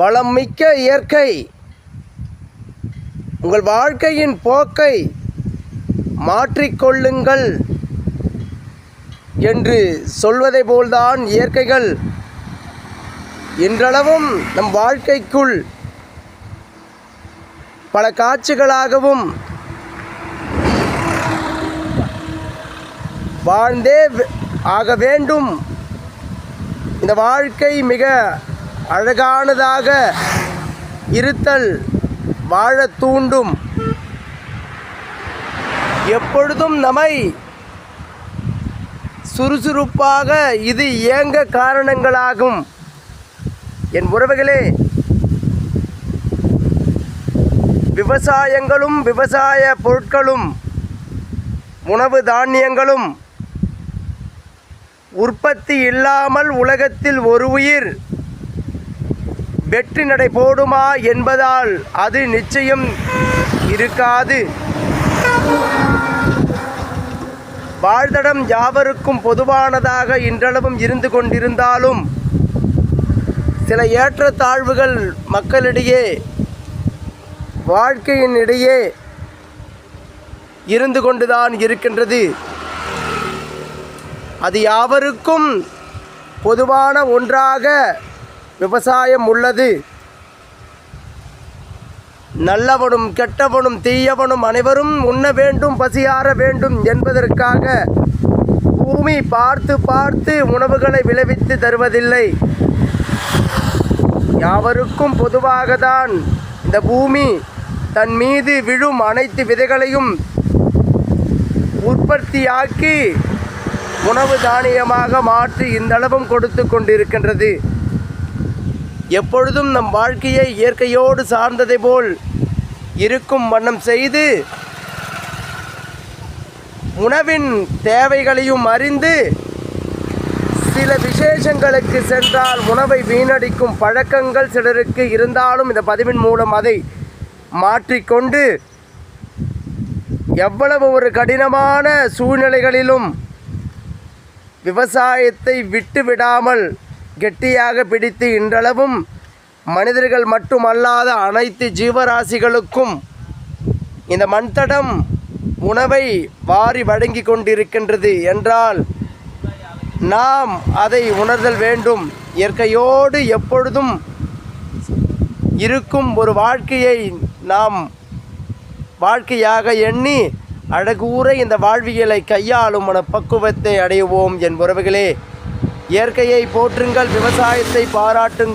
வளம் மிக்க இயற்கை உங்கள் வாழ்க்கையின் போக்கை மாற்றிக்கொள்ளுங்கள் என்று சொல்வதை போல்தான் இயற்கைகள் இன்றளவும் நம் வாழ்க்கைக்குள் பல காட்சிகளாகவும் வாழ்ந்தே ஆக வேண்டும். இந்த வாழ்க்கை மிக அழகானதாக இருத்தல் வாழ தூண்டும். எப்பொழுதும் நம்மை சுறுசுறுப்பாக இது இயங்க காரணங்களாகும். என் உறவுகளே, விவசாயங்களும் விவசாய பொருட்களும் உணவு தானியங்களும் உற்பத்தி இல்லாமல் உலகத்தில் ஒரு உயிர் வெற்றி நடை போடுமா என்பதால் அது நிச்சயம் இருக்காது. வாழ்தடம் யாவருக்கும் பொதுவானதாக இன்றளவும் இருந்து கொண்டிருந்தாலும் சில ஏற்றத்தாழ்வுகள் மக்களிடையே வாழ்க்கையின் இடையே இருந்து கொண்டுதான் இருக்கின்றது. அது யாவருக்கும் பொதுவான ஒன்றாக விவசாயம் உள்ளது. நல்லவனும் கெட்டவனும் தீயவனும் அனைவரும் உண்ண வேண்டும், பசியாற வேண்டும் என்பதற்காக பூமி பார்த்து பார்த்து உணவுகளை விளைவித்து தருவதில்லை. யாவருக்கும் பொதுவாகத்தான் இந்த பூமி தன் மீது விழும் அனைத்து விதைகளையும் உற்பத்தியாக்கி உணவு தானியமாக மாற்றி இந்தளவும் கொடுத்து கொண்டிருக்கின்றது. எப்பொழுதும் நம் வாழ்க்கையை இயற்கையோடு சார்ந்ததை போல் இருக்கும் வண்ணம் செய்து உணவின் தேவைகளையும் அறிந்து சில விசேஷங்களுக்கு சென்றால் உணவை வீணடிக்கும் பழக்கங்கள் சிலருக்கு இருந்தாலும் இந்த பதிவின் மூலம் அதை மாற்றிக்கொண்டு எவ்வளவு ஒரு கடினமான சூழ்நிலைகளிலும் விவசாயத்தை விட்டு விடாமல் கெட்டியாக பிடித்து இன்றளவும் மனிதர்கள் மட்டுமல்லாத அனைத்து ஜீவராசிகளுக்கும் இந்த மண்தடம் உணவை வாரி வழங்கி கொண்டிருக்கின்றது என்றால் நாம் அதை உணர்தல் வேண்டும். இயற்கையோடு எப்பொழுதும் இருக்கும் ஒரு வாழ்க்கையை நாம் வாழ்க்கையாக எண்ணி அழகூற இந்த வாழ்வியலை கையாளும் மனப்பக்குவத்தை அடைவோம். என் உறவுகளே, இயற்கையை போற்றுங்கள், விவசாயத்தை பாராட்டுங்கள்.